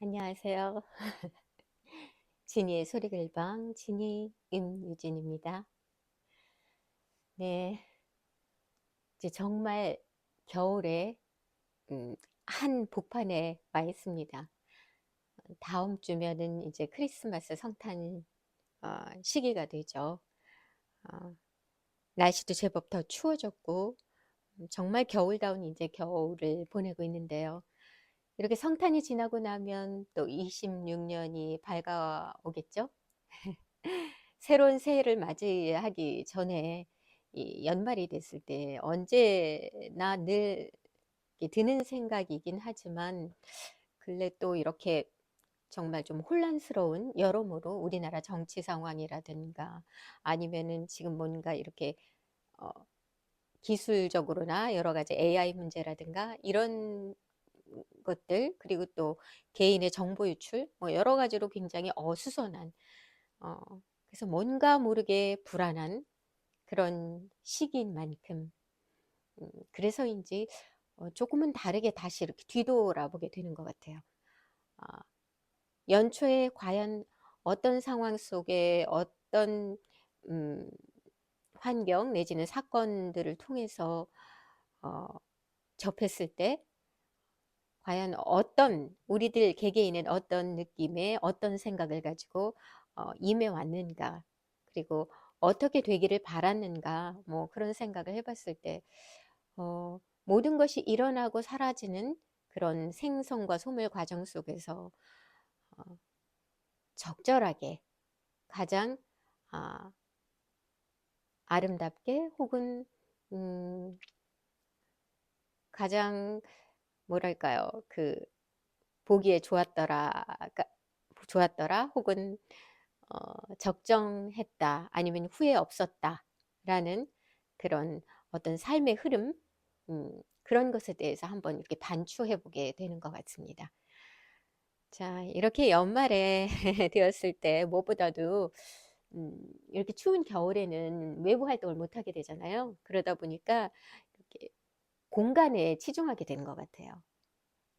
안녕하세요. 지니의 소리글방 지니 임유진입니다. 네, 이제 정말 겨울에 한 복판에 와 있습니다. 다음 주면은 이제 크리스마스 성탄 시기가 되죠. 어, 날씨도 제법 더 추워졌고 정말 겨울다운 이제 겨울을 보내고 있는데요. 이렇게 성탄이 지나고 나면 또 26년이 밝아오겠죠? 새로운 새해를 맞이하기 전에 이 연말이 됐을 때 언제나 늘 이렇게 드는 생각이긴 하지만 근래 또 이렇게 정말 좀 혼란스러운 여러모로 우리나라 정치 상황이라든가 아니면은 지금 뭔가 이렇게 어, 기술적으로나 여러 가지 AI 문제라든가 이런 것들 그리고 또 개인의 정보 유출 뭐 여러 가지로 굉장히 어수선한 어, 그래서 뭔가 모르게 불안한 그런 시기인 만큼 그래서인지 조금은 다르게 다시 이렇게 뒤돌아보게 되는 것 같아요. 아, 연초에 과연 어떤 상황 속에 어떤 음, 환경 내지는 사건들을 통해서 어, 접했을 때 과연 어떤 우리들 개개인은 어떤 느낌의 어떤 생각을 가지고 임해 왔는가 그리고 어떻게 되기를 바랐는가 뭐 그런 생각을 해봤을 때 모든 것이 일어나고 사라지는 그런 생성과 소멸 과정 속에서 어, 적절하게 가장 아, 아름답게 혹은 음, 가장 뭐랄까요 그 보기에 좋았더라 혹은 적정했다 아니면 후회 없었다라는 그런 어떤 삶의 흐름 그런 것에 대해서 한번 이렇게 반추해 보게 되는 것 같습니다. 자, 이렇게 연말에 되었을 때 무엇보다도 이렇게 추운 겨울에는 외부 활동을 못 하게 되잖아요. 그러다 보니까 이렇게 공간에 치중하게 되는 것 같아요.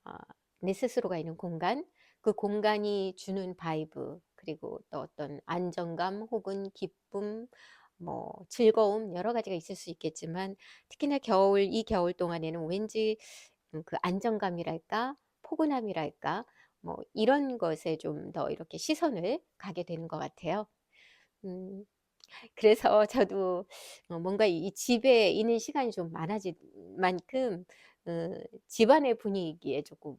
아, 내 스스로가 있는 공간, 그 공간이 주는 바이브, 그리고 또 어떤 안정감 혹은 기쁨, 뭐 즐거움 여러 가지가 있을 수 있겠지만 특히나 이 겨울 동안에는 왠지 그 안정감이랄까, 포근함이랄까, 뭐 이런 것에 좀 더 이렇게 시선을 가게 되는 것 같아요. 음, 그래서 저도 뭔가 이 집에 있는 시간이 좀 많아진 만큼 어, 집안의 분위기에 조금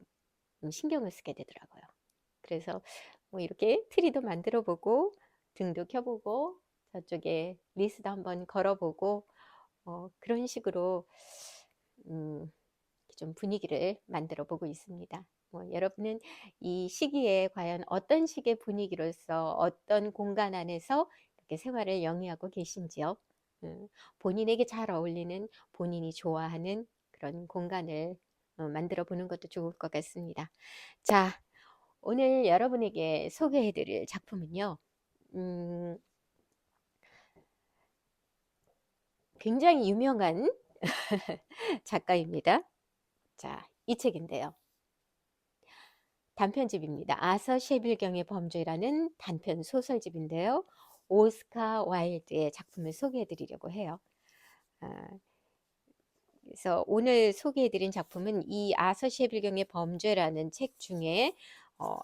신경을 쓰게 되더라고요. 그래서 뭐 이렇게 트리도 만들어 보고 등도 켜보고 저쪽에 리스도 한번 걸어보고 그런 식으로 음, 좀 분위기를 만들어 보고 있습니다. 뭐 여러분은 이 시기에 과연 어떤 식의 분위기로서 어떤 공간 안에서 이렇게 생활을 영위하고 계신지요? 본인에게 잘 어울리는 본인이 좋아하는 그런 공간을 만들어 보는 것도 좋을 것 같습니다. 자, 오늘 여러분에게 소개해 드릴 작품은요. 음, 굉장히 유명한 작가입니다. 자, 이 책인데요. 단편집입니다. 아서 셰빌경의 범죄라는 단편 소설집인데요. 오스카 와일드의 작품을 소개해 드리려고 해요. 아, 그래서 오늘 소개해 드린 작품은 이 아서 셰빌경의 범죄라는 책 중에 어,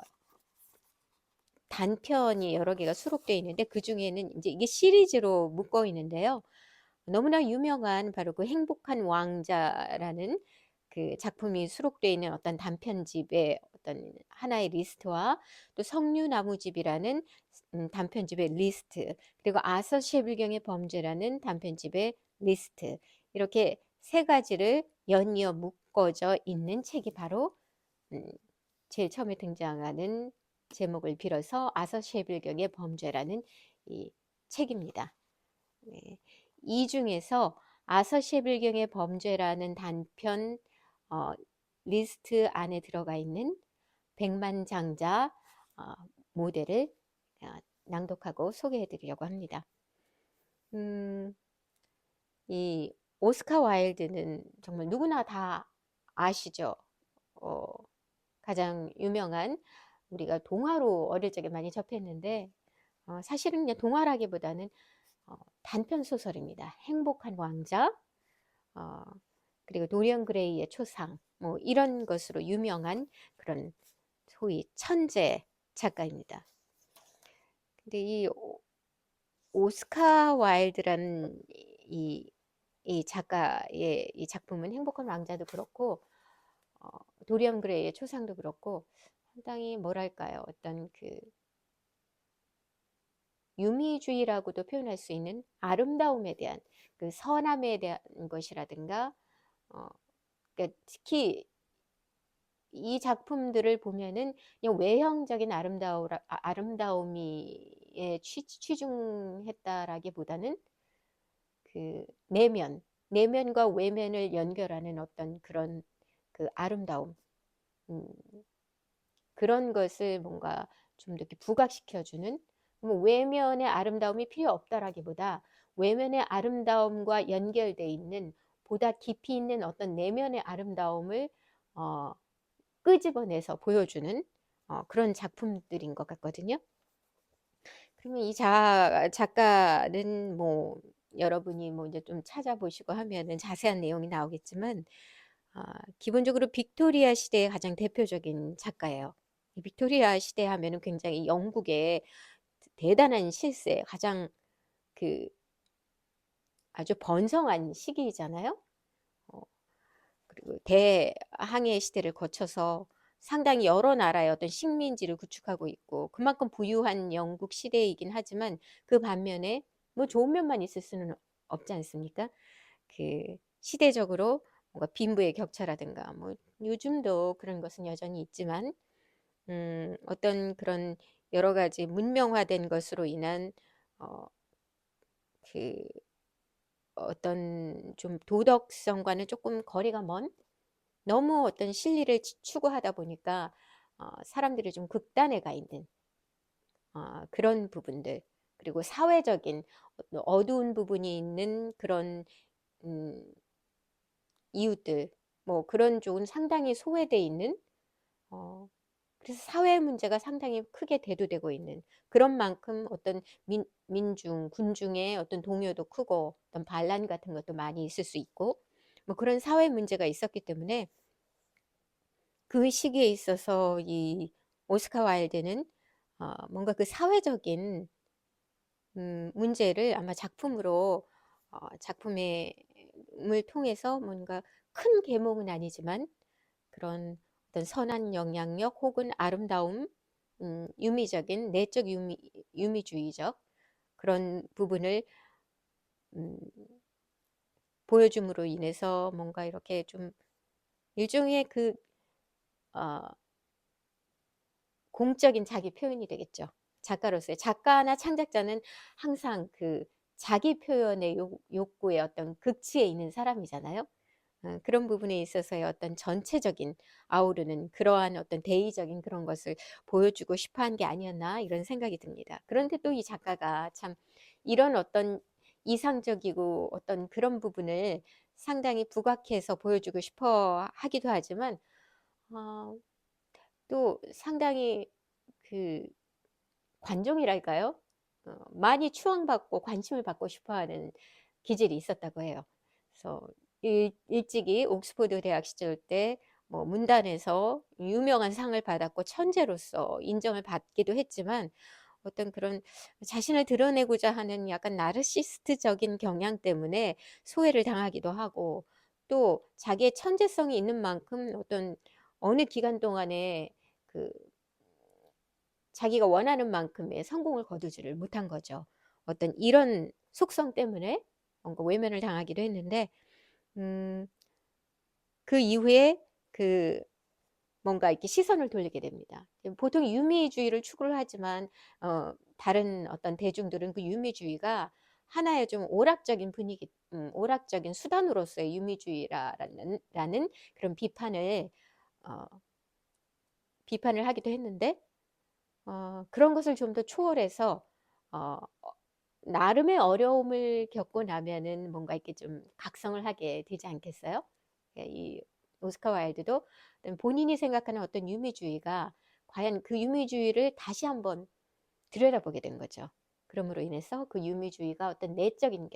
단편이 여러 개가 수록되어 있는데 그 중에는 이제 이게 시리즈로 묶어 있는데요. 너무나 유명한 바로 그 행복한 왕자라는 그 작품이 수록되어 있는 어떤 단편집의 어떤 하나의 리스트와 또 석류나무집이라는 단편집의 리스트 그리고 아서 셰빌경의 범죄라는 단편집의 리스트 이렇게 세 가지를 연이어 묶어져 있는 책이 바로 음, 제일 처음에 등장하는 제목을 빌어서 아서 셰빌경의 범죄라는 이 책입니다. 네. 이 중에서 아서 셰빌경의 범죄라는 단편 어, 리스트 안에 들어가 있는 백만장자 어, 모델을 낭독하고 소개해 드리려고 합니다. 음, 이 오스카 와일드는 정말 누구나 다 아시죠? 어, 가장 유명한 우리가 동화로 어릴 적에 많이 접했는데 사실은 그냥 동화라기보다는 단편 소설입니다. 행복한 왕자, 어, 그리고 도리언 그레이의 초상, 뭐 이런 것으로 유명한 그런 소위 천재 작가입니다. 근데 이 오스카 와일드라는 이 작가의 이 작품은 행복한 왕자도 그렇고 어, 도리언 그레이의 초상도 그렇고 상당히 뭐랄까요, 어떤 그 유미주의라고도 표현할 수 있는 아름다움에 대한 그 선함에 대한 것이라든가 그러니까 특히 이 작품들을 보면은 그냥 외형적인 아름다움에 취중했다라기보다는 그 내면과 외면을 연결하는 어떤 그런 그 아름다움, 음, 그런 것을 뭔가 좀 더 이렇게 부각시켜주는, 뭐 외면의 아름다움이 필요 없다라기보다 외면의 아름다움과 연결돼 있는 보다 깊이 있는 어떤 내면의 아름다움을 어, 끄집어내서 보여주는 그런 작품들인 것 같거든요. 그러면 이 작가는 뭐 여러분이 뭐 이제 좀 찾아보시고 하면은 자세한 내용이 나오겠지만 기본적으로 빅토리아 시대의 가장 대표적인 작가예요. 이 빅토리아 시대 하면은 굉장히 영국의 대단한 실세, 가장 그 아주 번성한 시기잖아요. 어, 그리고 대항해 시대를 거쳐서 상당히 여러 나라의 어떤 식민지를 구축하고 있고 그만큼 부유한 영국 시대이긴 하지만 그 반면에 뭐 좋은 면만 있을 수는 없지 않습니까? 그 시대적으로 뭔가 빈부의 격차라든가 뭐 요즘도 그런 것은 여전히 있지만 어떤 그런 여러 가지 문명화된 것으로 인한 어, 그 어떤 좀 도덕성과는 조금 거리가 먼 너무 어떤 실리를 추구하다 보니까 사람들이 좀 극단에 가 있는 그런 부분들 그리고 사회적인 어두운 부분이 있는 그런 음, 이웃들 뭐 그런 쪽은 상당히 소외돼 있는 어, 그래서 사회 문제가 상당히 크게 대두되고 있는 그런 만큼 어떤 군중의 어떤 동요도 크고 어떤 반란 같은 것도 많이 있을 수 있고 뭐 그런 사회 문제가 있었기 때문에 그 시기에 있어서 이 오스카 와일드는 뭔가 그 사회적인 문제를 아마 작품으로 작품을 통해서 뭔가 큰 계몽은 아니지만 그런 어떤 선한 영향력 혹은 아름다움, 유미적인 내적 유미주의적 그런 부분을 음, 보여줌으로 인해서 뭔가 이렇게 좀 일종의 그 어, 공적인 자기 표현이 되겠죠. 작가로서의 작가나 창작자는 항상 그 자기 표현의 욕구의 어떤 극치에 있는 사람이잖아요. 그런 부분에 있어서의 어떤 전체적인 아우르는 그러한 어떤 대의적인 그런 것을 보여주고 싶어 한 게 아니었나 이런 생각이 듭니다. 그런데 또 이 작가가 참 이런 어떤 이상적이고 어떤 그런 부분을 상당히 부각해서 보여주고 싶어 하기도 하지만 어, 또 상당히 그 관종이랄까요? 많이 추앙받고 관심을 받고 싶어하는 기질이 있었다고 해요. 그래서 일찍이 옥스퍼드 대학 시절 때 뭐 문단에서 유명한 상을 받았고 천재로서 인정을 받기도 했지만 어떤 그런 자신을 드러내고자 하는 약간 나르시스트적인 경향 때문에 소외를 당하기도 하고 또 자기의 천재성이 있는 만큼 어떤 어느 기간 동안에 그 자기가 원하는 만큼의 성공을 거두지를 못한 거죠. 어떤 이런 속성 때문에 뭔가 외면을 당하기도 했는데 음, 그 이후에 그 뭔가 이렇게 시선을 돌리게 됩니다. 보통 유미주의를 추구를 하지만 다른 어떤 대중들은 그 유미주의가 하나의 좀 오락적인 분위기, 오락적인 수단으로서의 유미주의라는 그런 어, 비판을 하기도 했는데 그런 것을 좀 더 초월해서 어, 나름의 어려움을 겪고 나면은 뭔가 이렇게 좀 각성을 하게 되지 않겠어요? 이 오스카 와일드도 본인이 생각하는 어떤 유미주의가 과연 그 유미주의를 다시 한번 들여다보게 된 거죠. 그러므로 인해서 그 유미주의가 어떤 내적인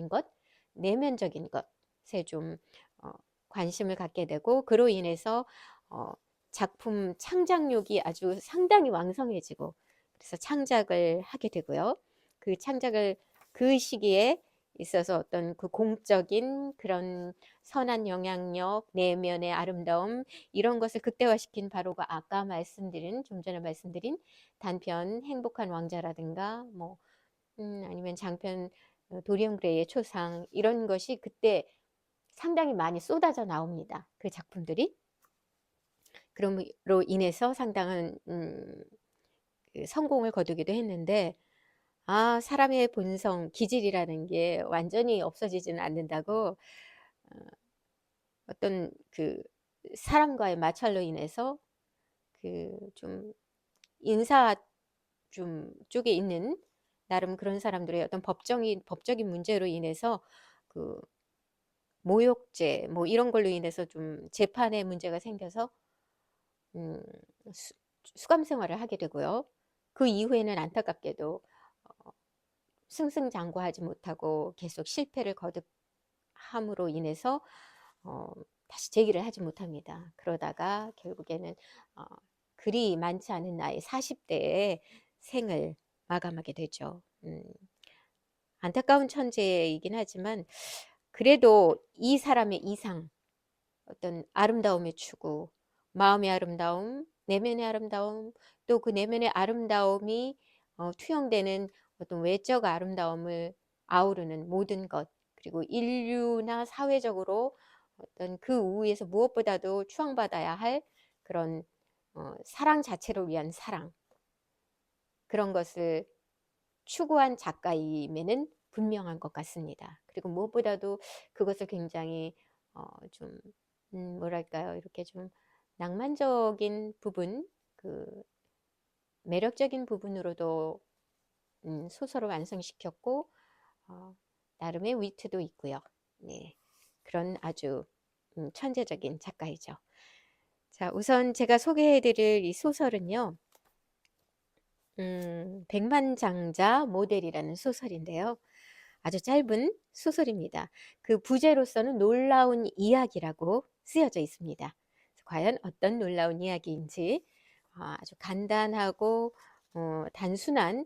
것, 내면적인 것에 좀 관심을 갖게 되고, 그로 인해서 작품 창작욕이 아주 상당히 왕성해지고, 그래서 창작을 하게 되고요. 그 창작을 그 시기에 있어서 어떤 그 공적인 그런 선한 영향력, 내면의 아름다움, 이런 것을 극대화시킨 바로 아까 좀 전에 말씀드린 단편 행복한 왕자라든가 뭐 아니면 장편 도리언 그레이의 초상, 이런 것이 그때 상당히 많이 쏟아져 나옵니다. 그 작품들이. 그럼으로 인해서 상당한 그 성공을 거두기도 했는데, 사람의 본성, 기질이라는 게 완전히 없어지지는 않는다고, 어떤 그 사람과의 마찰로 인해서 그 좀 인사 쪽에 있는 나름 그런 사람들의 어떤 법적인 문제로 인해서 그 모욕죄 뭐 이런 걸로 인해서 좀 재판에 문제가 생겨서 음, 수감 생활을 하게 되고요. 그 이후에는 안타깝게도 승승장구하지 못하고 계속 실패를 거듭함으로 인해서 다시 재기를 하지 못합니다. 그러다가 결국에는 어, 그리 많지 않은 나이 40대에 생을 마감하게 되죠. 안타까운 천재이긴 하지만 그래도 이 사람의 이상, 어떤 아름다움의 추구, 마음의 아름다움, 내면의 아름다움, 또 그 내면의 아름다움이 투영되는 어떤 외적 아름다움을 아우르는 모든 것, 그리고 인류나 사회적으로 어떤 그 우위에서 무엇보다도 추앙받아야 할 그런 사랑 자체를 위한 사랑, 그런 것을 추구한 작가임에는 분명한 것 같습니다. 그리고 무엇보다도 그것을 굉장히 좀 뭐랄까요, 이렇게 좀 낭만적인 부분, 그 매력적인 부분으로도 소설을 완성시켰고 나름의 위트도 있고요. 네, 그런 아주 천재적인 작가이죠. 자, 우선 제가 소개해드릴 이 소설은요, 백만장자 모델이라는 소설인데요. 아주 짧은 소설입니다. 그 부제로서는 놀라운 이야기라고 쓰여져 있습니다. 과연 어떤 놀라운 이야기인지 아주 간단하고 단순한,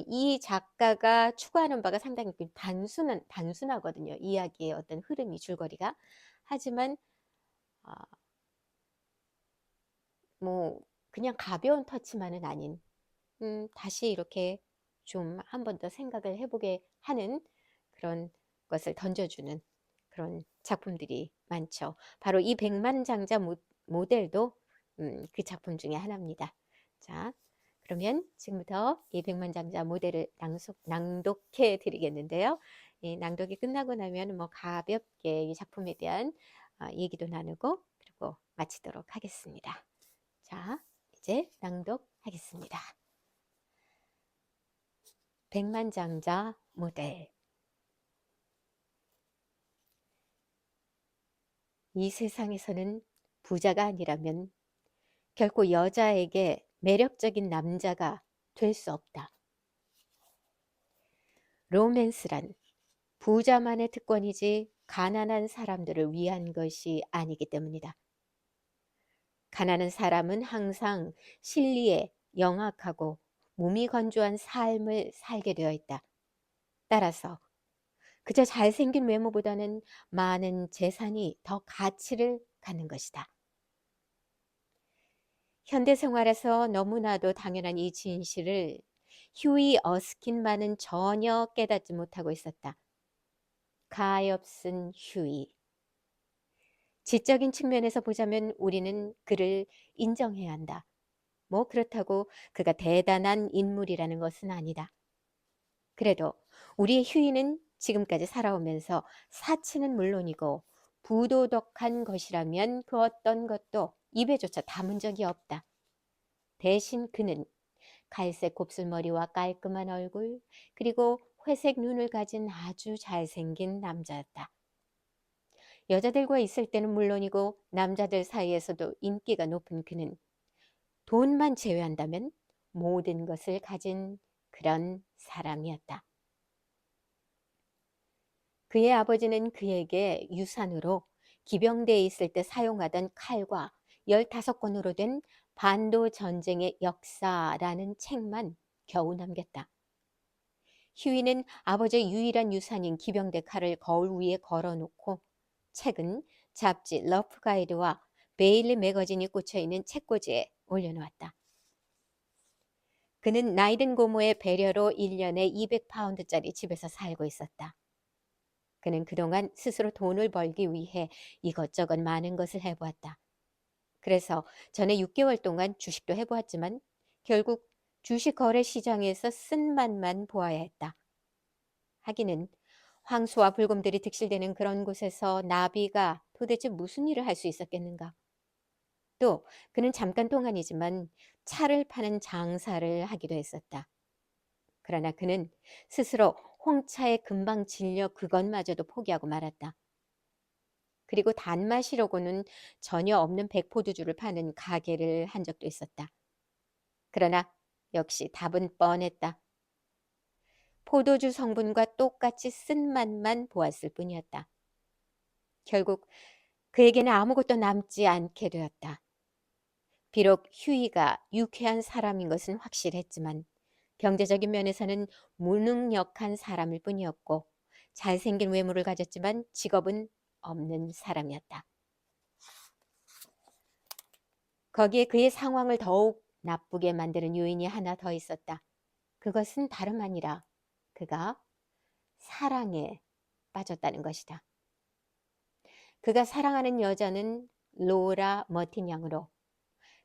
이 작가가 추구하는 바가 상당히 단순하거든요. 이야기의 어떤 흐름이, 줄거리가. 하지만 뭐 그냥 가벼운 터치만은 아닌, 다시 이렇게 좀 한 번 더 생각을 해보게 하는 그런 것을 던져주는 그런 작품들이 많죠. 바로 이 백만장자 모델도 그 작품 중에 하나입니다. 자, 그러면 지금부터 이 백만장자 모델을 낭독해 드리겠는데요. 이 낭독이 끝나고 나면 뭐 가볍게 이 작품에 대한 얘기도 나누고 그리고 마치도록 하겠습니다. 자, 이제 낭독하겠습니다. 백만장자 모델. 이 세상에서는 부자가 아니라면 결코 여자에게 매력적인 남자가 될 수 없다. 로맨스란 부자만의 특권이지 가난한 사람들을 위한 것이 아니기 때문이다. 가난한 사람은 항상 실리에 영악하고 몸이 건조한 삶을 살게 되어 있다. 따라서 그저 잘생긴 외모보다는 많은 재산이 더 가치를 갖는 것이다. 현대 생활에서 너무나도 당연한 이 진실을 휴이 어스킨만은 전혀 깨닫지 못하고 있었다. 가엾은 휴이. 지적인 측면에서 보자면 우리는 그를 인정해야 한다. 뭐 그렇다고 그가 대단한 인물이라는 것은 아니다. 그래도 우리의 휴이는 지금까지 살아오면서 사치는 물론이고 부도덕한 것이라면 그 어떤 것도 입에조차 담은 적이 없다. 대신 그는 갈색 곱슬머리와 깔끔한 얼굴, 그리고 회색 눈을 가진 아주 잘생긴 남자였다. 여자들과 있을 때는 물론이고 남자들 사이에서도 인기가 높은 그는 돈만 제외한다면 모든 것을 가진 그런 사람이었다. 그의 아버지는 그에게 유산으로 기병대에 있을 때 사용하던 칼과 15권으로 된 반도 전쟁의 역사라는 책만 겨우 남겼다. 휴이는 아버지의 유일한 유산인 기병대 칼을 거울 위에 걸어놓고 책은 잡지 러프 가이드와 베일리 매거진이 꽂혀있는 책꽂이에 올려놓았다. 그는 나이든 고모의 배려로 1년에 200파운드짜리 집에서 살고 있었다. 그는 그동안 스스로 돈을 벌기 위해 이것저것 많은 것을 해보았다. 그래서 전에 6개월 동안 주식도 해보았지만 결국 주식 거래 시장에서 쓴 맛만 보아야 했다. 하기는 황소와 불곰들이 득실되는 그런 곳에서 나비가 도대체 무슨 일을 할 수 있었겠는가? 또 그는 잠깐 동안이지만 차를 파는 장사를 하기도 했었다. 그러나 그는 스스로 홍차에 금방 질려 그것마저도 포기하고 말았다. 그리고 단맛이로고는 전혀 없는 백포도주를 파는 가게를 한 적도 있었다. 그러나 역시 답은 뻔했다. 포도주 성분과 똑같이 쓴맛만 보았을 뿐이었다. 결국 그에게는 아무것도 남지 않게 되었다. 비록 휴이가 유쾌한 사람인 것은 확실했지만 경제적인 면에서는 무능력한 사람일 뿐이었고 잘생긴 외모를 가졌지만 직업은 없는 사람이었다. 거기에 그의 상황을 더욱 나쁘게 만드는 요인이 하나 더 있었다. 그것은 다름 아니라 그가 사랑에 빠졌다는 것이다. 그가 사랑하는 여자는 로라 머틴 양으로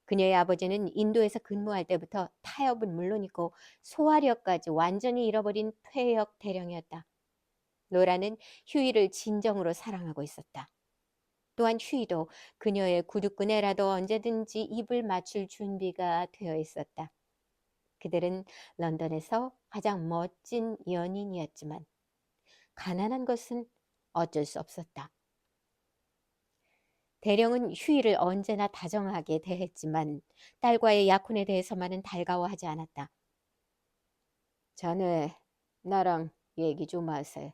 그녀의 아버지는 인도에서 근무할 때부터 타협은 물론이고 소화력까지 완전히 잃어버린 퇴역 대령이었다. 로라는 휴이를 진정으로 사랑하고 있었다. 또한 휴이도 그녀의 구두끈에라도 언제든지 입을 맞출 준비가 되어 있었다. 그들은 런던에서 가장 멋진 연인이었지만 가난한 것은 어쩔 수 없었다. 대령은 휴이를 언제나 다정하게 대했지만 딸과의 약혼에 대해서만은 달가워하지 않았다. 자네, 나랑 얘기 좀 하세.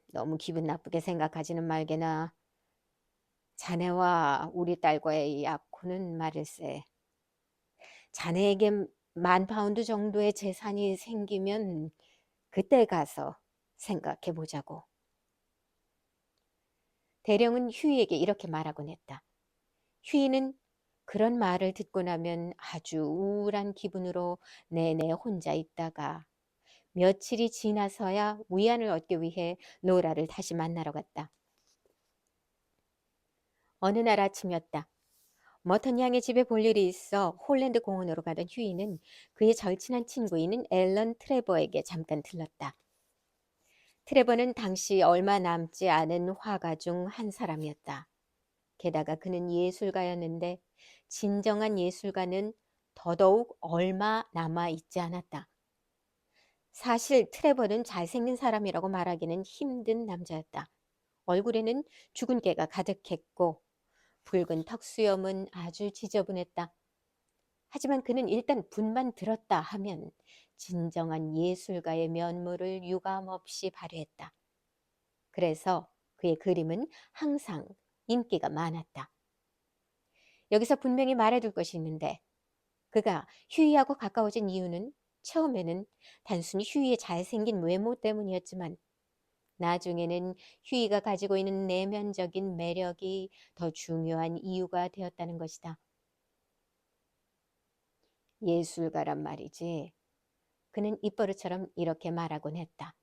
너무 기분 나쁘게 생각하지는 말게나. 자네와 우리 딸과의 약혼은 말일세. 자네에게 10,000파운드 정도의 재산이 생기면 그때 가서 생각해 보자고. 대령은 휴이에게 이렇게 말하곤 했다. 휴이는 그런 말을 듣고 나면 아주 우울한 기분으로 내내 혼자 있다가 며칠이 지나서야 위안을 얻기 위해 로라를 다시 만나러 갔다. 어느 날 아침이었다. 머턴 양의 집에 볼 일이 있어 홀랜드 공원으로 가던 휴이는 그의 절친한 친구인 앨런 트레버에게 잠깐 들렀다. 트레버는 당시 얼마 남지 않은 화가 중 한 사람이었다. 게다가 그는 예술가였는데 진정한 예술가는 더더욱 얼마 남아 있지 않았다. 사실 트레버는 잘생긴 사람이라고 말하기는 힘든 남자였다. 얼굴에는 죽은 깨가 가득했고 붉은 턱수염은 아주 지저분했다. 하지만 그는 일단 분만 들었다 하면 진정한 예술가의 면모를 유감없이 발휘했다. 그래서 그의 그림은 항상 인기가 많았다. 여기서 분명히 말해둘 것이 있는데 그가 휴이하고 가까워진 이유는 처음에는 단순히 휴이의 잘생긴 외모 때문이었지만 나중에는 휴이가 가지고 있는 내면적인 매력이 더 중요한 이유가 되었다는 것이다. 예술가란 말이지. 그는 입버릇처럼 이렇게 말하곤 했다.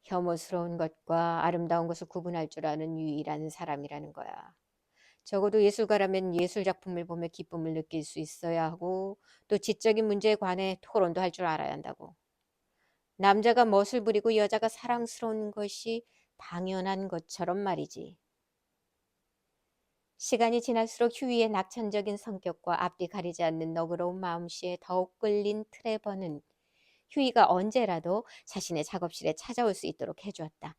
혐오스러운 것과 아름다운 것을 구분할 줄 아는 유일한 사람이라는 거야. 적어도 예술가라면 예술 작품을 보며 기쁨을 느낄 수 있어야 하고 또 지적인 문제에 관해 토론도 할 줄 알아야 한다고. 남자가 멋을 부리고 여자가 사랑스러운 것이 당연한 것처럼 말이지. 시간이 지날수록 휴이의 낙천적인 성격과 앞뒤 가리지 않는 너그러운 마음씨에 더욱 끌린 트레버는 휴이가 언제라도 자신의 작업실에 찾아올 수 있도록 해주었다.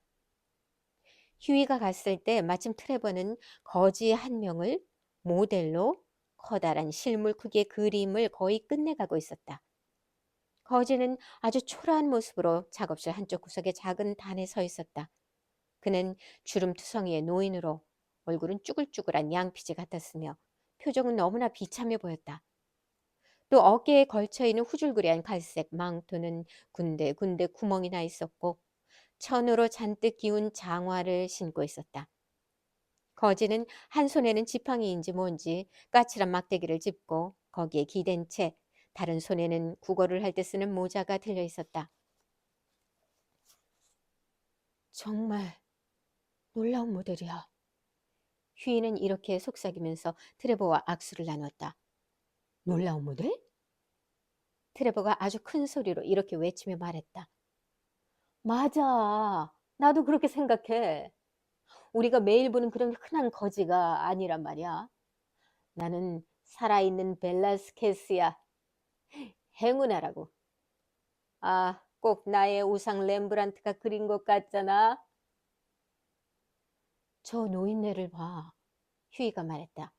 휴이가 갔을 때 마침 트레버는 거지 한 명을 모델로 커다란 실물 크기의 그림을 거의 끝내가고 있었다. 거지는 아주 초라한 모습으로 작업실 한쪽 구석의 작은 단에 서 있었다. 그는 주름투성이의 노인으로 얼굴은 쭈글쭈글한 양피지 같았으며 표정은 너무나 비참해 보였다. 또 어깨에 걸쳐있는 후줄그레한 갈색 망토는 군데군데 구멍이 나 있었고 천으로 잔뜩 기운 장화를 신고 있었다. 거지는 한 손에는 지팡이인지 뭔지 까칠한 막대기를 짚고 거기에 기댄 채 다른 손에는 국어를 할 때 쓰는 모자가 들려 있었다. 정말 놀라운 모델이야. 휴이는 이렇게 속삭이면서 트레버와 악수를 나눴다. 놀라운 모델? 트레버가 아주 큰 소리로 이렇게 외치며 말했다. 맞아. 나도 그렇게 생각해. 우리가 매일 보는 그런 흔한 거지가 아니란 말이야. 나는 살아있는 벨라스케스야. 행운아라고. 아, 꼭 나의 우상 렘브란트가 그린 것 같잖아. 저 노인네를 봐. 휴이가 말했다.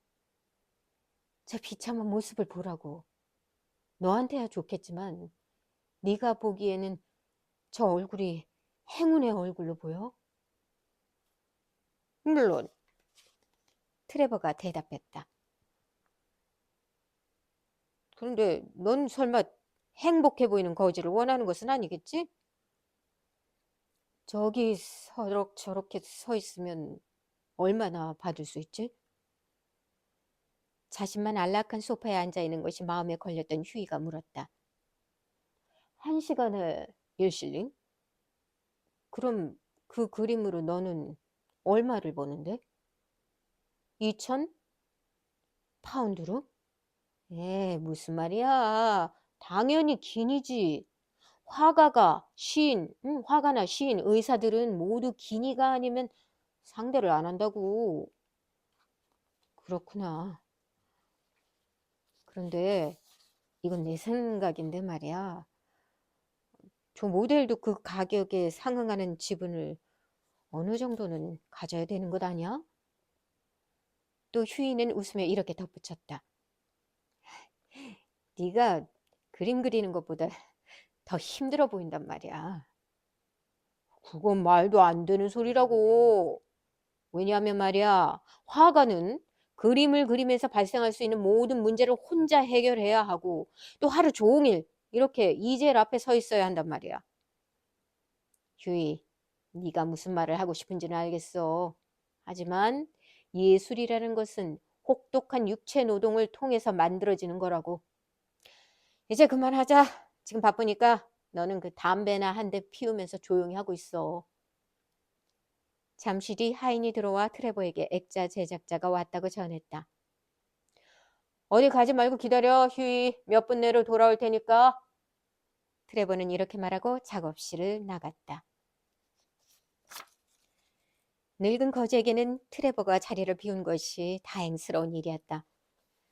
저 비참한 모습을 보라고. 너한테야 좋겠지만 네가 보기에는 저 얼굴이 행운의 얼굴로 보여? 물론. 트레버가 대답했다. 그런데 넌 설마 행복해 보이는 거지를 원하는 것은 아니겠지? 저기 저렇게 서 있으면 얼마나 받을 수 있지? 자신만 안락한 소파에 앉아 있는 것이 마음에 걸렸던 휴이가 물었다. 1시간에 1실링? 그럼 그 그림으로 너는 얼마를 버는데? 2,000 파운드로? 무슨 말이야. 당연히 기니지. 화가가, 시인, 화가나 시인, 의사들은 모두 기니가 아니면 상대를 안 한다고. 그렇구나. 그런데 이건 내 생각인데 말이야. 저 모델도 그 가격에 상응하는 지분을 어느 정도는 가져야 되는 것 아니야? 또 휴이는 웃으며 이렇게 덧붙였다. 네가 그림 그리는 것보다 더 힘들어 보인단 말이야. 그건 말도 안 되는 소리라고. 왜냐하면 말이야, 화가는 그림을 그리면서 발생할 수 있는 모든 문제를 혼자 해결해야 하고 또 하루 종일 이렇게 이젤 앞에 서 있어야 한단 말이야. 휴이, 네가 무슨 말을 하고 싶은지는 알겠어. 하지만 예술이라는 것은 혹독한 육체 노동을 통해서 만들어지는 거라고. 이제 그만하자. 지금 바쁘니까 너는 그 담배나 한 대 피우면서 조용히 하고 있어. 잠시 뒤 하인이 들어와 트레버에게 액자 제작자가 왔다고 전했다. 어디 가지 말고 기다려, 휴이. 몇 분 내로 돌아올 테니까. 트레버는 이렇게 말하고 작업실을 나갔다. 늙은 거지에게는 트레버가 자리를 비운 것이 다행스러운 일이었다.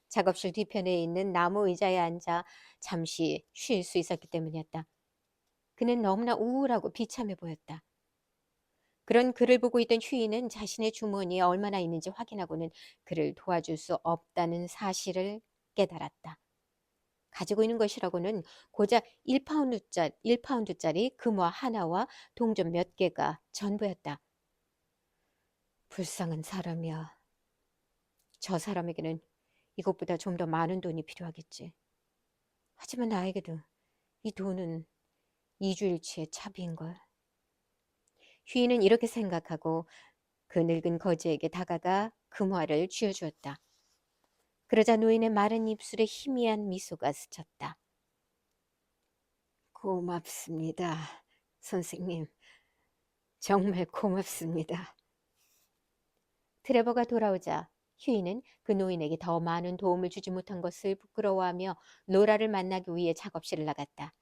작업실 뒤편에 있는 나무 의자에 앉아 잠시 쉴 수 있었기 때문이었다. 그는 너무나 우울하고 비참해 보였다. 그런 그를 보고 있던 휴이는 자신의 주머니에 얼마나 있는지 확인하고는 그를 도와줄 수 없다는 사실을 깨달았다. 가지고 있는 것이라고는 고작 1파운드짜리 금화 하나와 동전 몇 개가 전부였다. 불쌍한 사람이야. 저 사람에게는 이것보다 좀 더 많은 돈이 필요하겠지. 하지만 나에게도 이 돈은 2주일치의 차비인걸. 휴이는 이렇게 생각하고 그 늙은 거지에게 다가가 금화를 쥐어주었다. 그러자 노인의 마른 입술에 희미한 미소가 스쳤다. 고맙습니다, 선생님. 정말 고맙습니다. 트레버가 돌아오자 휴이는 그 노인에게 더 많은 도움을 주지 못한 것을 부끄러워하며 로라를 만나기 위해 작업실을 나갔다.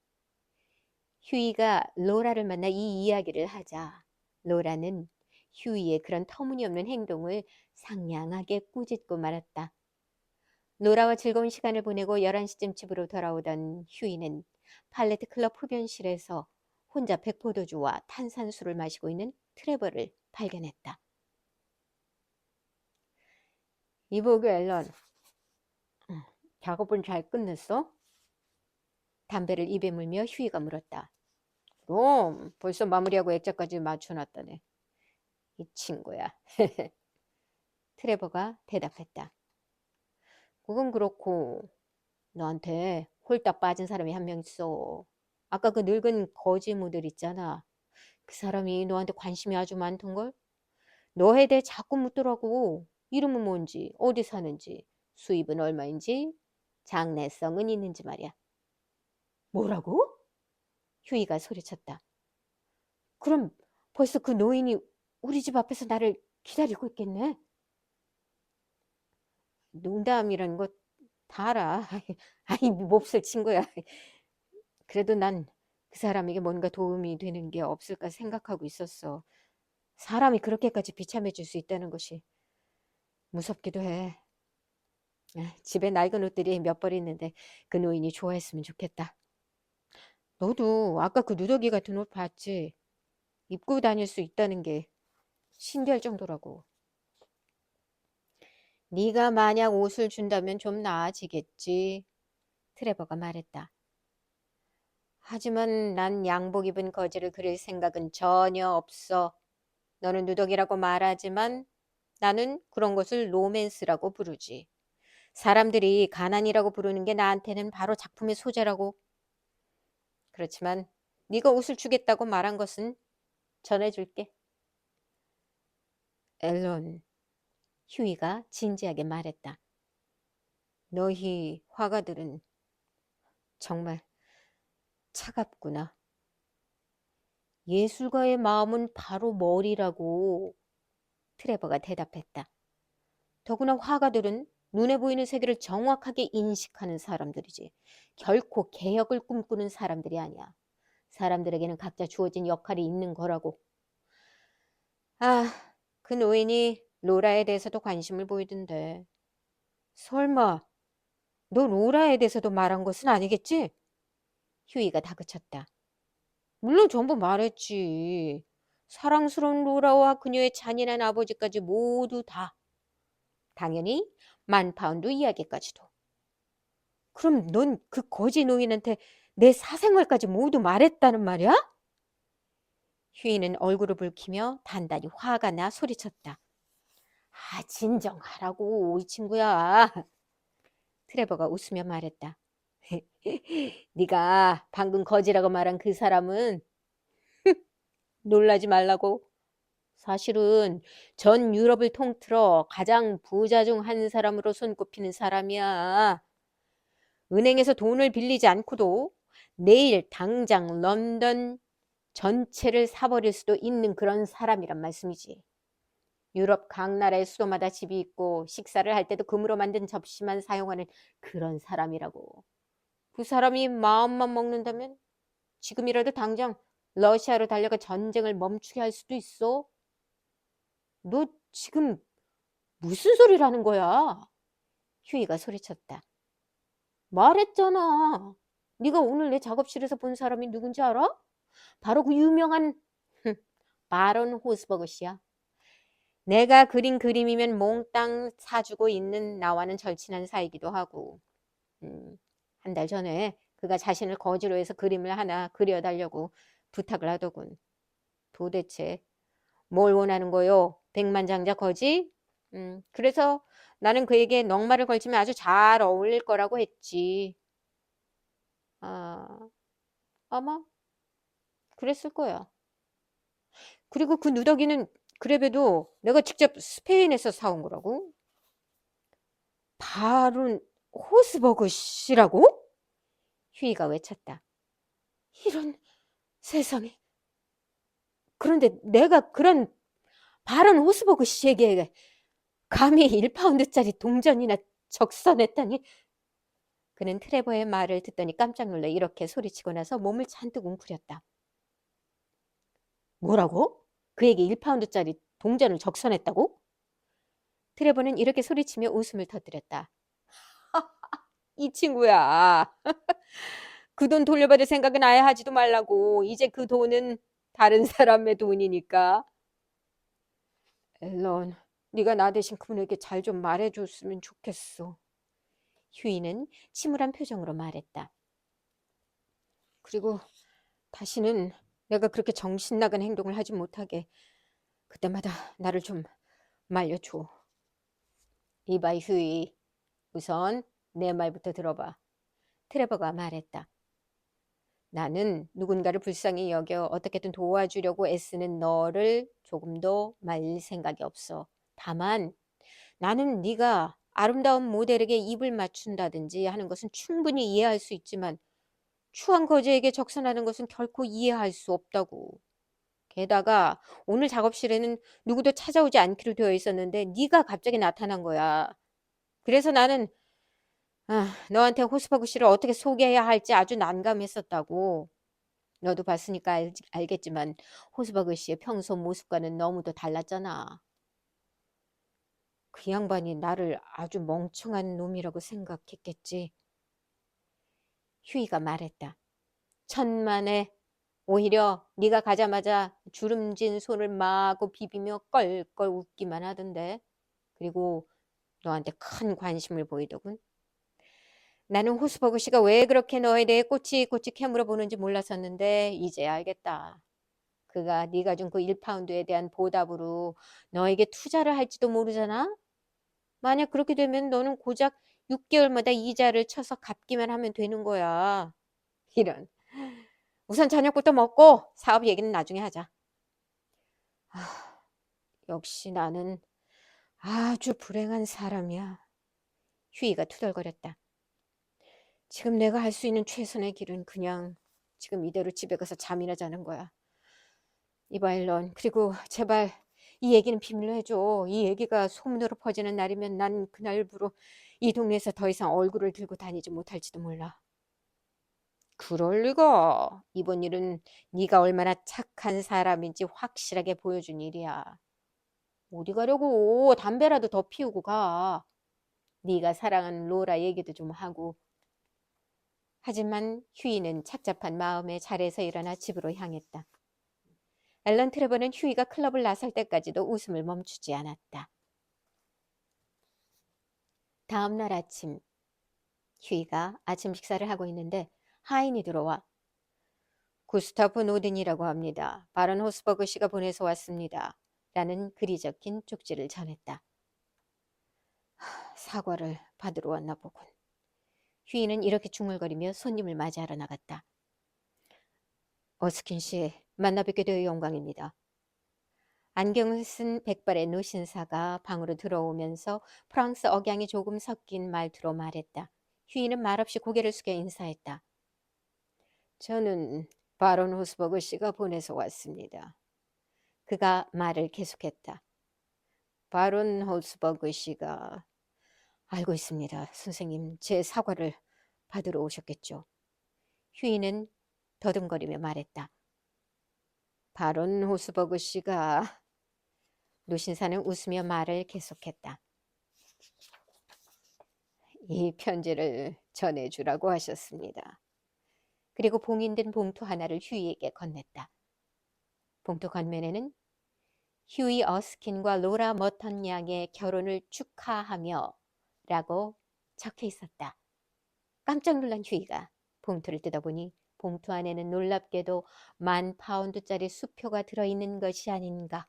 휴이가 로라를 만나 이 이야기를 하자 로라는 휴이의 그런 터무니없는 행동을 상냥하게 꾸짖고 말았다. 로라와 즐거운 시간을 보내고 11시쯤 집으로 돌아오던 휴이는 팔레트 클럽 흡연실에서 혼자 백포도주와 탄산수를 마시고 있는 트레버를 발견했다. 이보게 앨런, 작업은 잘 끝냈어? 담배를 입에 물며 휴이가 물었다. 그럼 벌써 마무리하고 액자까지 맞춰놨다네. 이 친구야. 트레버가 대답했다. 그건 그렇고 너한테 홀딱 빠진 사람이 한 명 있어. 아까 그 늙은 거지 모델 있잖아. 그 사람이 너한테 관심이 아주 많던걸? 너에 대해 자꾸 묻더라고. 이름은 뭔지, 어디 사는지, 수입은 얼마인지, 장래성은 있는지 말이야. 뭐라고? 휴이가 소리쳤다. 그럼 벌써 그 노인이 우리 집 앞에서 나를 기다리고 있겠네? 농담이라는 거 다 알아. 아이, 몹쓸 친구야. 그래도 난 그 사람에게 뭔가 도움이 되는 게 없을까 생각하고 있었어. 사람이 그렇게까지 비참해질 수 있다는 것이 무섭기도 해. 집에 낡은 옷들이 몇 벌 있는데 그 노인이 좋아했으면 좋겠다. 너도 아까 그 누더기 같은 옷 봤지? 입고 다닐 수 있다는 게 신기할 정도라고. 네가 만약 옷을 준다면 좀 나아지겠지. 트레버가 말했다. 하지만 난 양복 입은 거지를 그릴 생각은 전혀 없어. 너는 누더기라고 말하지만 나는 그런 것을 로맨스라고 부르지. 사람들이 가난이라고 부르는 게 나한테는 바로 작품의 소재라고. 그렇지만 네가 옷을 주겠다고 말한 것은 전해줄게. 앨런, 휴이가 진지하게 말했다. 너희 화가들은 정말 차갑구나. 예술가의 마음은 바로 머리라고. 트레버가 대답했다. 더구나 화가들은 눈에 보이는 세계를 정확하게 인식하는 사람들이지 결코 개혁을 꿈꾸는 사람들이 아니야. 사람들에게는 각자 주어진 역할이 있는 거라고. 아, 그 노인이 로라에 대해서도 관심을 보이던데. 설마 너 로라에 대해서도 말한 것은 아니겠지? 휴이가 다그쳤다. 물론 전부 말했지. 사랑스러운 로라와 그녀의 잔인한 아버지까지 모두 다. 당연히 만파운드 이야기까지도. 그럼 넌 그 거지 노인한테 내 사생활까지 모두 말했다는 말이야? 휴이는 얼굴을 붉히며 단단히 화가 나 소리쳤다. 아, 진정하라고, 이 친구야. 트레버가 웃으며 말했다. 네가 방금 거지라고 말한 그 사람은 놀라지 말라고. 사실은 전 유럽을 통틀어 가장 부자 중 한 사람으로 손꼽히는 사람이야. 은행에서 돈을 빌리지 않고도 내일 당장 런던 전체를 사버릴 수도 있는 그런 사람이란 말씀이지. 유럽 각 나라의 수도마다 집이 있고 식사를 할 때도 금으로 만든 접시만 사용하는 그런 사람이라고. 그 사람이 마음만 먹는다면 지금이라도 당장 러시아로 달려가 전쟁을 멈추게 할 수도 있어. 너 지금 무슨 소리를 하는 거야? 휴이가 소리쳤다. 말했잖아. 네가 오늘 내 작업실에서 본 사람이 누군지 알아? 바로 그 유명한 바론 호스버그 씨야. 내가 그린 그림이면 몽땅 사주고 있는 나와는 절친한 사이기도 하고. 한 달 전에 그가 자신을 거지로 해서 그림을 하나 그려달라고 부탁을 하더군. 도대체 뭘 원하는 거요? 백만장자 거지? 그래서 나는 그에게 넉마를 걸치면 아주 잘 어울릴 거라고 했지. 아, 아마 그랬을 거야. 그리고 그 누더기는 그래봬도 내가 직접 스페인에서 사온 거라고? 바론 호스버그 씨라고? 휴이가 외쳤다. 이런 세상에. 그런데 내가 그런 바론 호스버그 씨에게 감히 1파운드짜리 동전이나 적선했다니. 그는 트레버의 말을 듣더니 깜짝 놀라 이렇게 소리치고 나서 몸을 잔뜩 웅크렸다. 뭐라고? 그에게 1파운드짜리 동전을 적선했다고? 트레버는 이렇게 소리치며 웃음을 터뜨렸다. 이 친구야. 그 돈 돌려받을 생각은 아예 하지도 말라고. 이제 그 돈은 다른 사람의 돈이니까. 앨런, 네가 나 대신 그분에게 잘 좀 말해줬으면 좋겠어. 휴이는 침울한 표정으로 말했다. 그리고 다시는 내가 그렇게 정신 나간 행동을 하지 못하게 그때마다 나를 좀 말려줘. 이봐 휴이, 우선 내 말부터 들어봐. 트레버가 말했다. 나는 누군가를 불쌍히 여겨 어떻게든 도와주려고 애쓰는 너를 조금도 말릴 생각이 없어. 다만 나는 네가 아름다운 모델에게 입을 맞춘다든지 하는 것은 충분히 이해할 수 있지만 추한 거지에게 적선하는 것은 결코 이해할 수 없다고. 게다가 오늘 작업실에는 누구도 찾아오지 않기로 되어 있었는데 네가 갑자기 나타난 거야. 그래서 나는 너한테 호스버그 씨를 어떻게 소개해야 할지 아주 난감했었다고. 너도 봤으니까 알겠지만 호스버그 씨의 평소 모습과는 너무도 달랐잖아. 그 양반이 나를 아주 멍청한 놈이라고 생각했겠지. 휴이가 말했다. 천만에 오히려 네가 가자마자 주름진 손을 마구 비비며 껄껄 웃기만 하던데. 그리고 너한테 큰 관심을 보이더군. 나는 호스버그 씨가 왜 그렇게 너에 대해 꼬치꼬치 캐물어 보는지 몰랐었는데 이제 알겠다. 그가 네가 준 그 1파운드에 대한 보답으로 너에게 투자를 할지도 모르잖아. 만약 그렇게 되면 너는 고작 6개월마다 이자를 쳐서 갚기만 하면 되는 거야. 이런. 우선 저녁부터 먹고 사업 얘기는 나중에 하자. 역시 나는 아주 불행한 사람이야. 휴이가 투덜거렸다. 지금 내가 할 수 있는 최선의 길은 그냥 지금 이대로 집에 가서 잠이나 자는 거야. 이봐 앨런, 그리고 제발 이 얘기는 비밀로 해줘. 이 얘기가 소문으로 퍼지는 날이면 난 그날부로 이 동네에서 더 이상 얼굴을 들고 다니지 못할지도 몰라. 그럴 리가. 이번 일은 네가 얼마나 착한 사람인지 확실하게 보여준 일이야. 어디 가려고. 담배라도 더 피우고 가. 네가 사랑하는 로라 얘기도 좀 하고. 하지만 휴이는 착잡한 마음에 자리에서 일어나 집으로 향했다. 앨런 트레버는 휴이가 클럽을 나설 때까지도 웃음을 멈추지 않았다. 다음 날 아침, 휴이가 아침 식사를 하고 있는데 하인이 들어와 구스타프 노든이라고 합니다. 바론 호스버그 씨가 보내서 왔습니다. 라는 글이 적힌 쪽지를 전했다. 사과를 받으러 왔나 보군. 휴이는 이렇게 중얼거리며 손님을 맞이하러 나갔다. 어스킨 씨, 만나 뵙게 되어 영광입니다. 안경을 쓴 백발의 노신사가 방으로 들어오면서 프랑스 억양이 조금 섞인 말투로 말했다. 휴이는 말없이 고개를 숙여 인사했다. 저는 바론 호스버그 씨가 보내서 왔습니다. 그가 말을 계속했다. 바론 호스버그 씨가 알고 있습니다. 선생님, 제 사과를 받으러 오셨겠죠. 휴이는 더듬거리며 말했다. 바론 호스버그 씨가 노신사는 웃으며 말을 계속했다. 이 편지를 전해주라고 하셨습니다. 그리고 봉인된 봉투 하나를 휴이에게 건넸다. 봉투 겉면에는 휴이 어스킨과 로라 머턴 양의 결혼을 축하하며 라고 적혀 있었다. 깜짝 놀란 휴이가 봉투를 뜯어보니 봉투 안에는 놀랍게도 10,000파운드짜리 수표가 들어있는 것이 아닌가.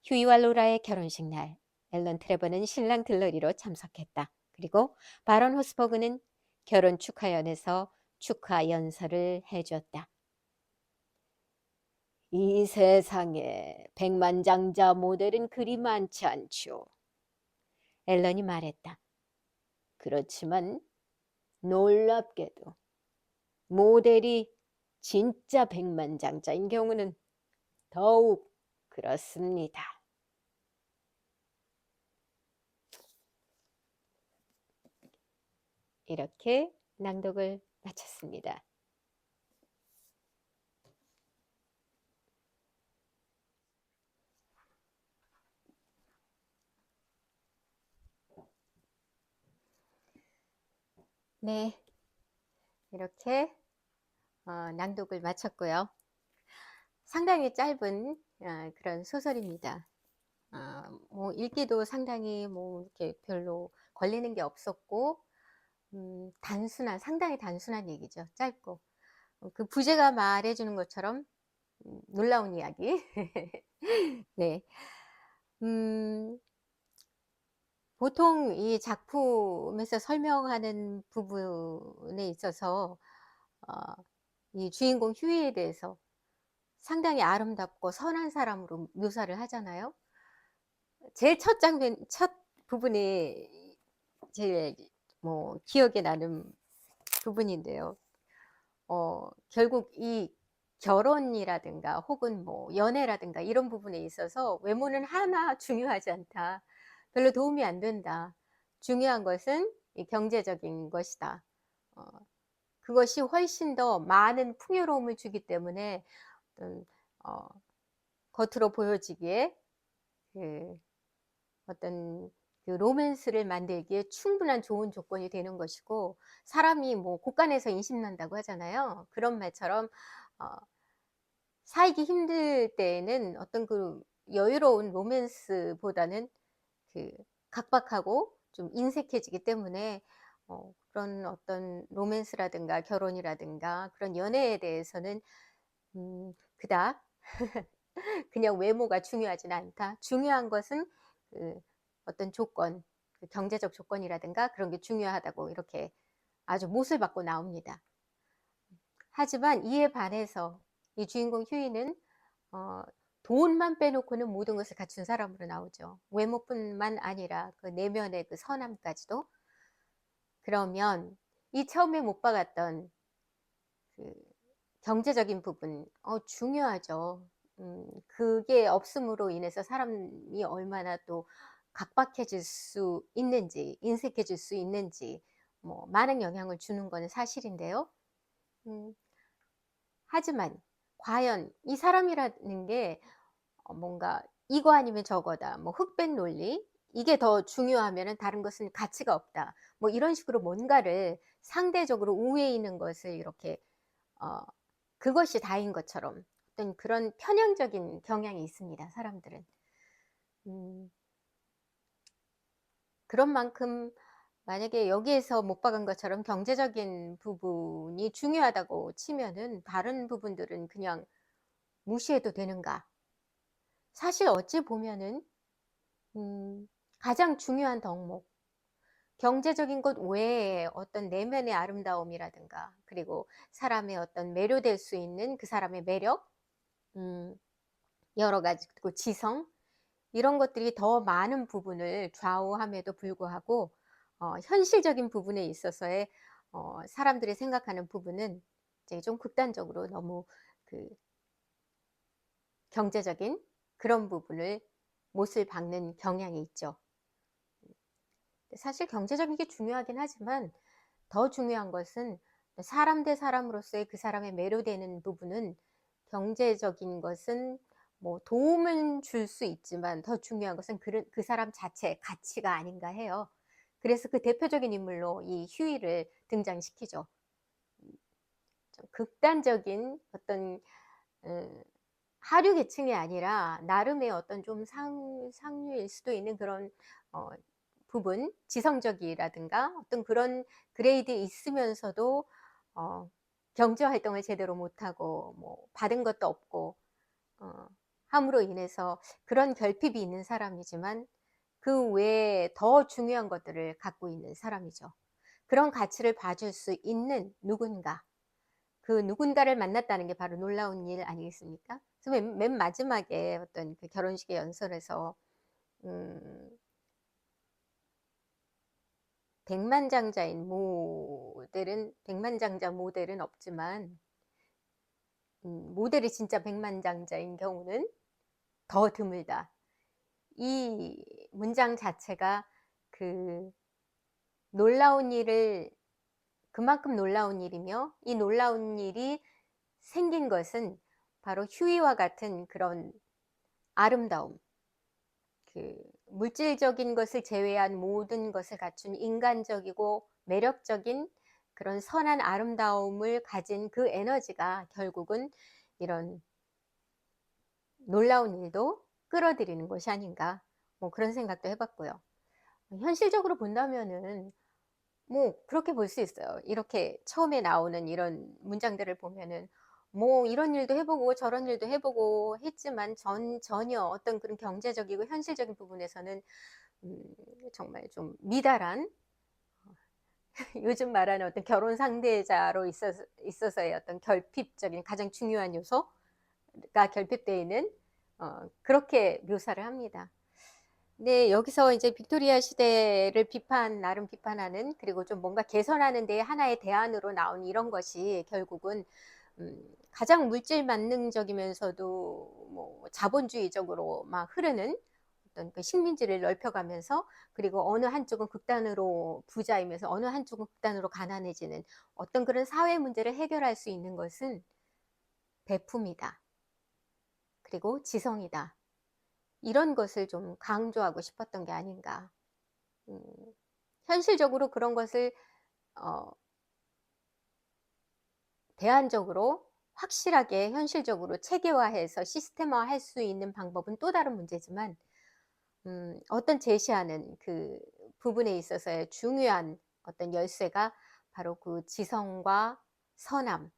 휴이와 로라의 결혼식 날, 앨런 트레버는 신랑 들러리로 참석했다. 그리고 바론 호스버그는 결혼 축하연에서 축하 연설을 해주었다. 이 세상에 백만장자 모델은 그리 많지 않죠. 앨런이 말했다. 그렇지만 놀랍게도 모델이 진짜 백만장자인 경우는 더욱 그렇습니다. 이렇게 낭독을 마쳤습니다. 네, 이렇게 낭독을 마쳤고요. 상당히 짧은 그런 소설입니다. 뭐 읽기도 상당히 뭐 이렇게 별로 걸리는 게 없었고 상당히 단순한 얘기죠. 짧고. 그 부제가 말해 주는 것처럼 놀라운 이야기. 네. 음 보통 이 작품에서 설명하는 부분에 있어서 어 이 주인공 휴이에 대해서 상당히 아름답고 선한 사람으로 묘사를 하잖아요. 제일 첫 부분이 제일 뭐 기억에 나는 부분인데요. 결국 이 결혼이라든가 혹은 뭐 연애라든가 이런 부분에 있어서 외모는 하나 중요하지 않다. 별로 도움이 안 된다. 중요한 것은 이 경제적인 것이다. 어 그것이 훨씬 더 많은 풍요로움을 주기 때문에 어떤 어 겉으로 보여지기에 그 어떤 그 로맨스를 만들기에 충분한 좋은 조건이 되는 것이고, 사람이 뭐 곳간에서 인심난다고 하잖아요. 그런 말처럼 어 살기 힘들 때에는 어떤 그 여유로운 로맨스보다는 그 각박하고 좀 인색해지기 때문에 그런 어떤 로맨스라든가 결혼이라든가 그런 연애에 대해서는 그닥 그냥 외모가 중요하지는 않다. 중요한 것은 그 어떤 조건, 그 경제적 조건이라든가 그런 게 중요하다고 이렇게 아주 못을 받고 나옵니다. 하지만 이에 반해서 이 주인공 휴이는 어 돈만 빼놓고는 모든 것을 갖춘 사람으로 나오죠. 외모뿐만 아니라 그 내면의 그 선함까지도. 그러면 이 처음에 못 박았던 그 경제적인 부분 중요하죠. 그게 없음으로 인해서 사람이 얼마나 또 각박해질 수 있는지, 인색해질 수 있는지 뭐 많은 영향을 주는 거는 사실인데요. 음 하지만 과연 이 사람이라는 게 뭔가 이거 아니면 저거다. 뭐 흑백 논리. 이게 더 중요하면은 다른 것은 가치가 없다. 뭐 이런 식으로 뭔가를 상대적으로 우위에 있는 것을 이렇게 어 그것이 다인 것처럼 어떤 그런 편향적인 경향이 있습니다, 사람들은. 음 그런 만큼 만약에 여기에서 못 박은 것처럼 경제적인 부분이 중요하다고 치면은 다른 부분들은 그냥 무시해도 되는가? 사실 어찌 보면은 음 가장 중요한 덕목, 경제적인 것 외에 어떤 내면의 아름다움이라든가 그리고 사람의 어떤 매료될 수 있는 그 사람의 매력, 음 여러 가지, 그 지성, 이런 것들이 더 많은 부분을 좌우함에도 불구하고 현실적인 부분에 있어서의 사람들이 생각하는 부분은 이제 좀 극단적으로 너무 그 경제적인 그런 부분을 못을 박는 경향이 있죠. 사실 경제적인 게 중요하긴 하지만 더 중요한 것은 사람 대 사람으로서의 그 사람의 매료되는 부분은, 경제적인 것은 뭐 도움은 줄 수 있지만 더 중요한 것은 그 사람 자체의 가치가 아닌가 해요. 그래서 그 대표적인 인물로 이 휴이를 등장시키죠. 좀 극단적인 어떤 음 하류 계층이 아니라 나름의 어떤 좀 상류일 수도 있는 그런 어 부분, 지성적이라든가 어떤 그런 그레이드에 있으면서도 어 경제 활동을 제대로 못하고 뭐 받은 것도 없고 어 함으로 인해서 그런 결핍이 있는 사람이지만 그 외에 더 중요한 것들을 갖고 있는 사람이죠. 그런 가치를 봐줄 수 있는 누군가, 그 누군가를 만났다는 게 바로 놀라운 일 아니겠습니까? 그래서 맨 마지막에 어떤 그 결혼식의 연설에서 음 백만장자 모델은 없지만 모델이 진짜 백만장자인 경우는 더 드물다. 이 문장 자체가 그 놀라운 일을, 그만큼 놀라운 일이며 이 놀라운 일이 생긴 것은 바로 휴이와 같은 그런 아름다움, 그 물질적인 것을 제외한 모든 것을 갖춘 인간적이고 매력적인 그런 선한 아름다움을 가진 그 에너지가 결국은 이런 놀라운 일도 끌어들이는 것이 아닌가, 뭐 그런 생각도 해 봤고요. 현실적으로 본다면은 뭐 그렇게 볼 수 있어요. 이렇게 처음에 나오는 이런 문장들을 보면은 뭐 이런 일도 해보고 저런 일도 해보고 했지만 전혀 어떤 그런 경제적이고 현실적인 부분에서는 음, 정말 좀 미달한 요즘 말하는 어떤 결혼 상대자로 있어서의 어떤 결핍적인 가장 중요한 요소가 결핍되어 있는 그렇게 묘사를 합니다. 네, 여기서 이제 빅토리아 시대를 나름 비판하는, 그리고 좀 뭔가 개선하는 데 하나의 대안으로 나온 이런 것이 결국은 가장 물질 만능적이면서도 뭐 자본주의적으로 막 흐르는 어떤 그 식민지를 넓혀가면서, 그리고 어느 한쪽은 극단으로 부자이면서 어느 한쪽은 극단으로 가난해지는 어떤 그런 사회 문제를 해결할 수 있는 것은 배품이다. 그리고 지성이다. 이런 것을 좀 강조하고 싶었던 게 아닌가. 음, 현실적으로 그런 것을 대안적으로 확실하게 현실적으로 체계화해서 시스템화할 수 있는 방법은 또 다른 문제지만, 어떤 제시하는 그 부분에 있어서의 중요한 어떤 열쇠가 바로 그 지성과 선함,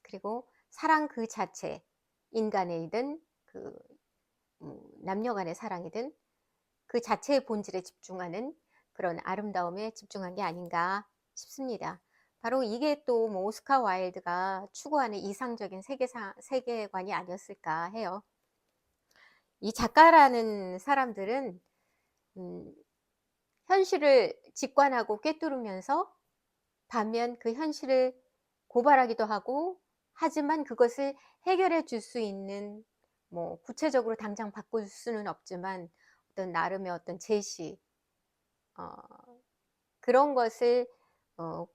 그리고 사랑 그 자체, 인간이든 그 남녀 간의 사랑이든 그 자체의 본질에 집중하는 그런 아름다움에 집중한 게 아닌가 싶습니다. 바로 이게 또 뭐 오스카 와일드가 추구하는 이상적인 세계관이 아니었을까 해요. 이 작가라는 사람들은 현실을 직관하고 꿰뚫으면서 반면 그 현실을 고발하기도 하고, 하지만 그것을 해결해 줄 수 있는, 뭐 구체적으로 당장 바꿀 수는 없지만 어떤 나름의 어떤 제시, 어, 그런 것을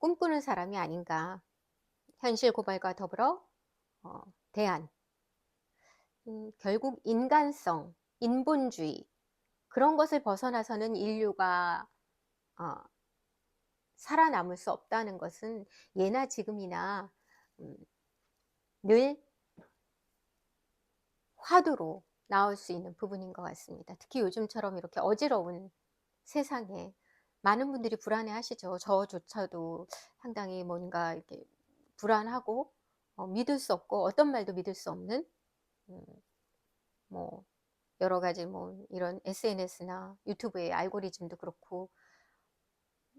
꿈꾸는 사람이 아닌가. 현실 고발과 더불어 대안, 결국 인간성, 인본주의, 그런 것을 벗어나서는 인류가 살아남을 수 없다는 것은 예나 지금이나 늘 화두로 나올 수 있는 부분인 것 같습니다. 특히 요즘처럼 이렇게 어지러운 세상에 많은 분들이 불안해 하시죠. 저조차도 상당히 뭔가 이렇게 불안하고 믿을 수 없고 어떤 말도 믿을 수 없는 뭐 여러 가지 뭐 이런 SNS나 유튜브의 알고리즘도 그렇고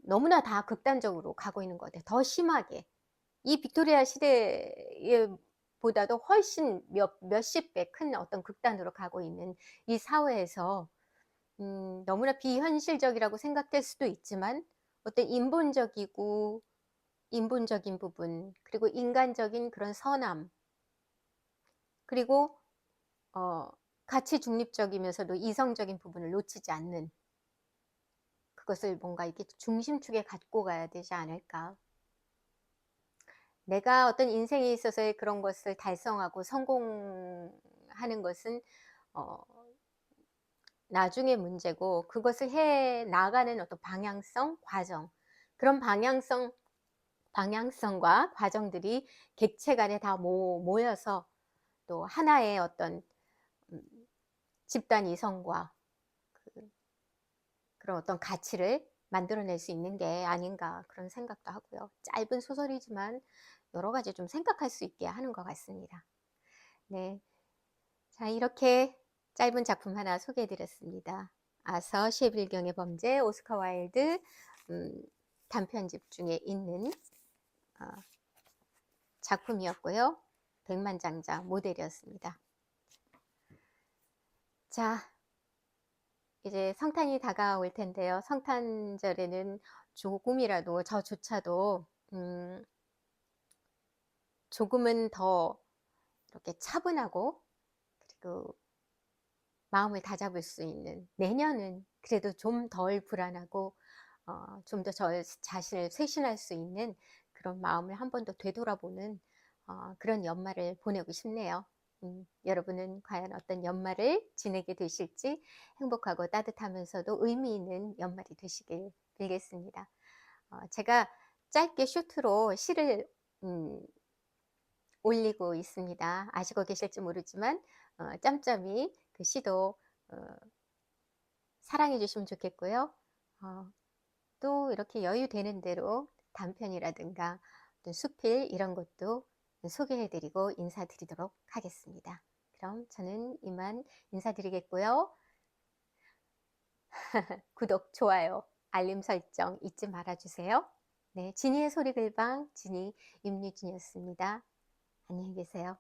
너무나 다 극단적으로 가고 있는 것 같아요. 더 심하게. 이 빅토리아 시대에 보다도 훨씬 몇십 배 큰 어떤 극단으로 가고 있는 이 사회에서 너무나 비현실적이라고 생각될 수도 있지만 어떤 인본적인 부분, 그리고 인간적인 그런 선함, 그리고 가치 중립적이면서도 이성적인 부분을 놓치지 않는, 그것을 뭔가 이렇게 중심축에 갖고 가야 되지 않을까. 내가 어떤 인생에 있어서의 그런 것을 달성하고 성공하는 것은 나중의 문제고, 그것을 해 나가는 어떤 방향성, 과정, 그런 방향성과 과정들이 객체 간에 다 모여서 또 하나의 어떤 집단 이성과 그런 어떤 가치를 만들어낼 수 있는 게 아닌가, 그런 생각도 하고요. 짧은 소설이지만 여러 가지 좀 생각할 수 있게 하는 것 같습니다. 네, 자, 이렇게 짧은 작품 하나 소개해드렸습니다. 아서 셰빌경의 범죄, 오스카 와일드 단편집 중에 있는 작품이었고요. 백만장자 모델이었습니다. 자, 이제 성탄이 다가올 텐데요. 성탄절에는 조금이라도 저조차도 조금은 더 이렇게 차분하고, 그리고 마음을 다잡을 수 있는, 내년은 그래도 좀 덜 불안하고 좀 더 저 자신을 쇄신할 수 있는 그런 마음을 한 번 더 되돌아보는 그런 연말을 보내고 싶네요. 여러분은 과연 어떤 연말을 지내게 되실지, 행복하고 따뜻하면서도 의미 있는 연말이 되시길 빌겠습니다. 제가 짧게 쇼트로 시를 올리고 있습니다. 아시고 계실지 모르지만 짬짬이 그 시도 사랑해 주시면 좋겠고요. 또 이렇게 여유 되는 대로 단편이라든가 어떤 수필 이런 것도 소개해드리고 인사드리도록 하겠습니다. 그럼 저는 이만 인사드리겠고요. 구독, 좋아요, 알림 설정 잊지 말아주세요. 네, 지니의 소리글방 지니 임유진이었습니다. 안녕히 계세요.